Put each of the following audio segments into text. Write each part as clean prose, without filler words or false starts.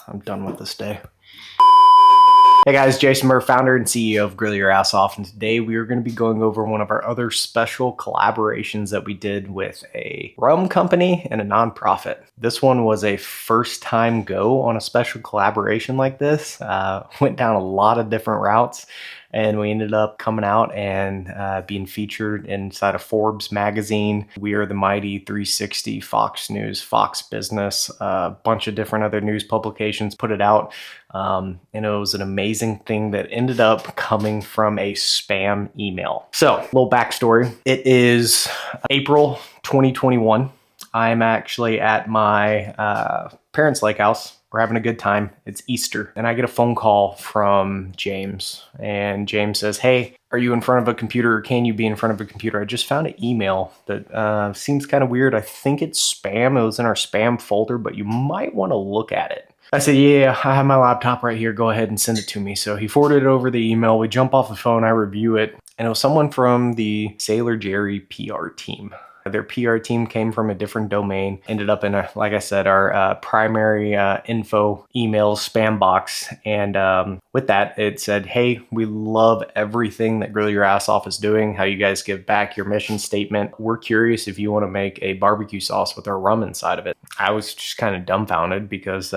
I'm done with this day. Hey guys, Jason Murr, founder and CEO of Grill Your Ass Off, and today we are going to be going over one of our other special collaborations that we did with a rum company and a nonprofit. This one was a first time go on a special collaboration like this. Went down a lot of different routes, and we ended up coming out and being featured inside of Forbes magazine. We Are the Mighty, 360, Fox News, Fox Business, a bunch of different other news publications put it out. And it was an amazing thing that ended up coming from a spam email. So, a little backstory. It is April 2021. I'm actually at my parents' lake house. We're having a good time. It's Easter. And I get a phone call from James. And James says, hey, are you in front of a computer, or can you be in front of a computer? I just found an email that seems kind of weird. I think it's spam. It was in our spam folder, but you might want to look at it. I said, yeah, I have my laptop right here. Go ahead and send it to me. So he forwarded over the email. We jump off the phone. I review it. And it was someone from the Sailor Jerry PR team. Their PR team came from a different domain, ended up in, like I said, our primary info email spam box. And with that, it said, hey, we love everything that Grill Your Ass Off is doing, how you guys give back, your mission statement. We're curious if you want to make a barbecue sauce with our rum inside of it. I was just kind of dumbfounded because,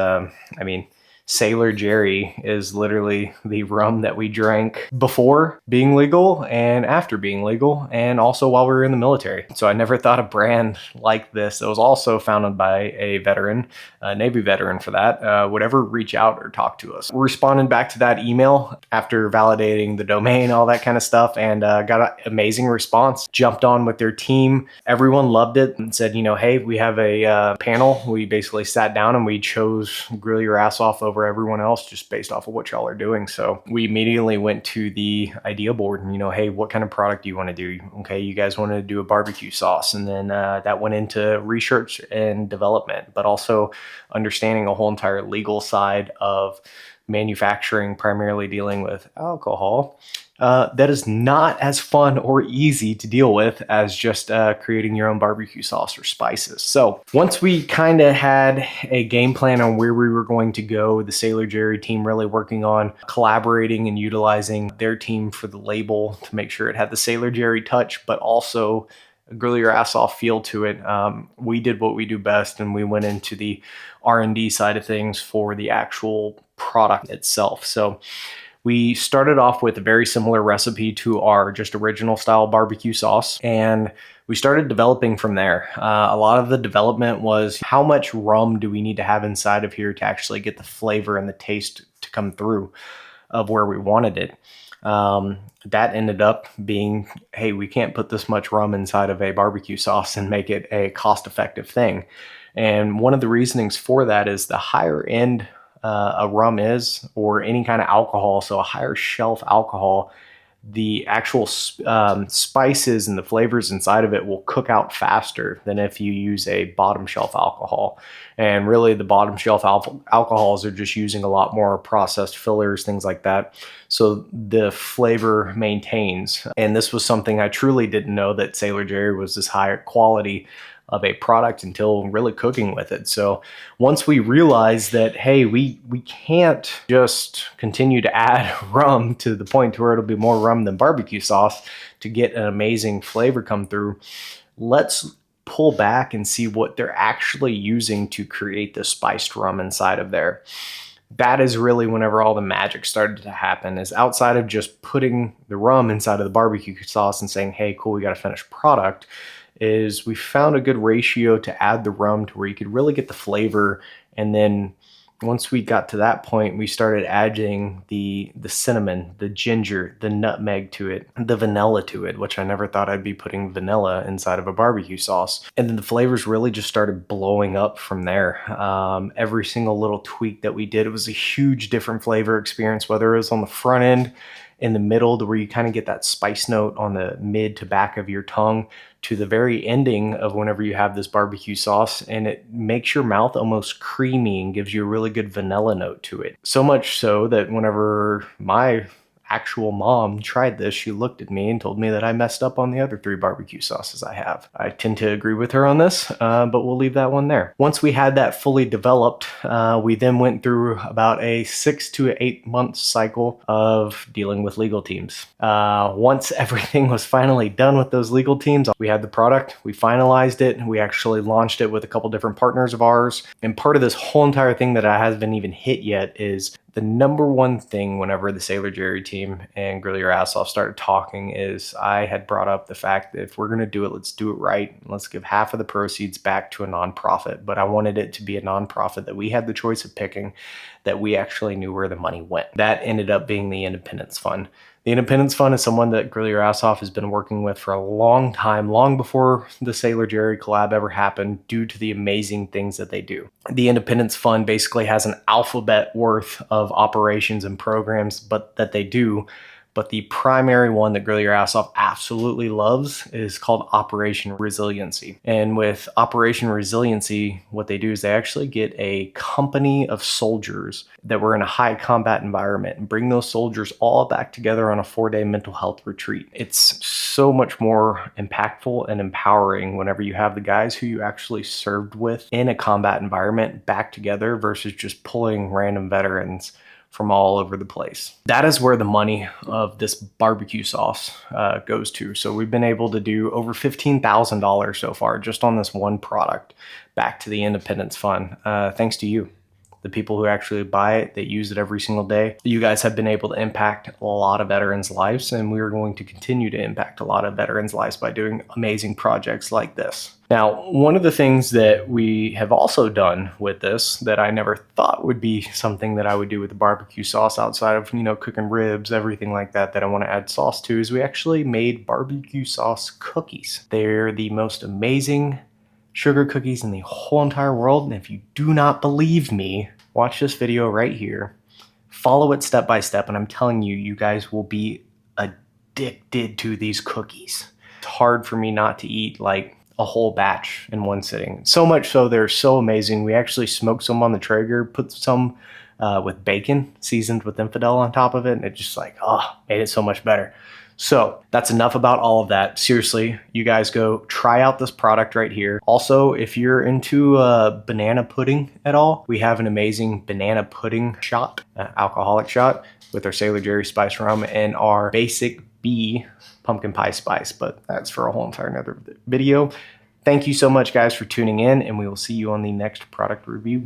Sailor Jerry is literally the rum that we drank before being legal and after being legal, and also while we were in the military. So I never thought a brand like this that was also founded by a veteran, a Navy veteran for that, would ever reach out or talk to us. We responded back to that email after validating the domain, all that kind of stuff, and got an amazing response. Jumped on with their team. Everyone loved it and said, hey, we have a panel. We basically sat down and we chose Grill Your Ass Off over everyone else just based off of what y'all are doing. So we immediately went to the idea board and, hey, what kind of product do you want to do? Okay, you guys wanted to do a barbecue sauce. And then that went into research and development, but also understanding a whole entire legal side of manufacturing, primarily dealing with alcohol. That is not as fun or easy to deal with as just creating your own barbecue sauce or spices. So once we kind of had a game plan on where we were going to go, the Sailor Jerry team really working on collaborating and utilizing their team for the label to make sure it had the Sailor Jerry touch, but also Grill Your Ass Off feel to it. We did what we do best, and we went into the R&D side of things for the actual product itself. So we started off with a very similar recipe to our just original style barbecue sauce, and we started developing from there. A lot of the development was how much rum do we need to have inside of here to actually get the flavor and the taste to come through of where we wanted it. That ended up being, hey, we can't put this much rum inside of a barbecue sauce and make it a cost-effective thing. And one of the reasonings for that is the higher end a rum is, or any kind of alcohol, so a higher shelf alcohol, the actual spices and the flavors inside of it will cook out faster than if you use a bottom shelf alcohol. And really the bottom shelf alcohols are just using a lot more processed fillers, things like that. So the flavor maintains. And this was something I truly didn't know, that Sailor Jerry was this higher quality of a product until really cooking with it. So once we realized that, hey, we can't just continue to add rum to the point to where it'll be more rum than barbecue sauce to get an amazing flavor come through, let's pull back and see what they're actually using to create the spiced rum inside of there. That is really whenever all the magic started to happen, is outside of just putting the rum inside of the barbecue sauce and saying, hey, cool, we got a finished product, is we found a good ratio to add the rum to where you could really get the flavor. And then once we got to that point, we started adding the cinnamon, the ginger, the nutmeg to it, the vanilla to it, which I never thought I'd be putting vanilla inside of a barbecue sauce. And then the flavors really just started blowing up from there. Every single little tweak that we did, it was a huge different flavor experience, whether it was on the front end, in the middle, to where you kind of get that spice note on the mid to back of your tongue, to the very ending of whenever you have this barbecue sauce, and it makes your mouth almost creamy and gives you a really good vanilla note to it. So much so that whenever my actual mom tried this, she looked at me and told me that I messed up on the other 3 barbecue sauces I have. I tend to agree with her on this, but we'll leave that one there. Once we had that fully developed, we then went through about a 6 to 8 month cycle of dealing with legal teams. Once everything was finally done with those legal teams, we had the product, we finalized it, we actually launched it with a couple different partners of ours. And part of this whole entire thing that I haven't even hit yet is the number one thing whenever the Sailor Jerry team and Grill Your Ass Off started talking is I had brought up the fact that if we're going to do it, let's do it right. Let's give half of the proceeds back to a nonprofit. But I wanted it to be a nonprofit that we had the choice of picking, that we actually knew where the money went. That ended up being the Independence Fund. The Independence Fund is someone that Grill Your Ass Off has been working with for a long time, long before the Sailor Jerry collab ever happened, due to the amazing things that they do. The Independence Fund basically has an alphabet worth of operations and programs that they do. But the primary one that Grill Your Ass Off absolutely loves is called Operation Resiliency. And with Operation Resiliency, what they do is they actually get a company of soldiers that were in a high combat environment and bring those soldiers all back together on a 4-day mental health retreat. It's so much more impactful and empowering whenever you have the guys who you actually served with in a combat environment back together versus just pulling random veterans from all over the place. That is where the money of this barbecue sauce goes to. So we've been able to do over $15,000 so far just on this one product back to the Independence Fund, thanks to you. The people who actually buy it, that use it every single day. You guys have been able to impact a lot of veterans' lives, and we are going to continue to impact a lot of veterans' lives by doing amazing projects like this. Now, one of the things that we have also done with this that I never thought would be something that I would do with the barbecue sauce outside of, cooking ribs, everything like that I want to add sauce to, is we actually made barbecue sauce cookies. They're the most amazing sugar cookies in the whole entire world. And if you do not believe me, watch this video right here. Follow it step by step, and I'm telling you, you guys will be addicted to these cookies. It's hard for me not to eat like a whole batch in one sitting. So much so they're so amazing. We actually smoked some on the Traeger, put some with bacon seasoned with infidel on top of it, and it just made it so much better. So that's enough about all of that. Seriously, you guys go try out this product right here. Also, if you're into banana pudding at all, we have an amazing banana pudding shot, alcoholic shot, with our Sailor Jerry spice rum and our basic B pumpkin pie spice, but that's for a whole entire another video. Thank you so much, guys, for tuning in, and we will see you on the next product review.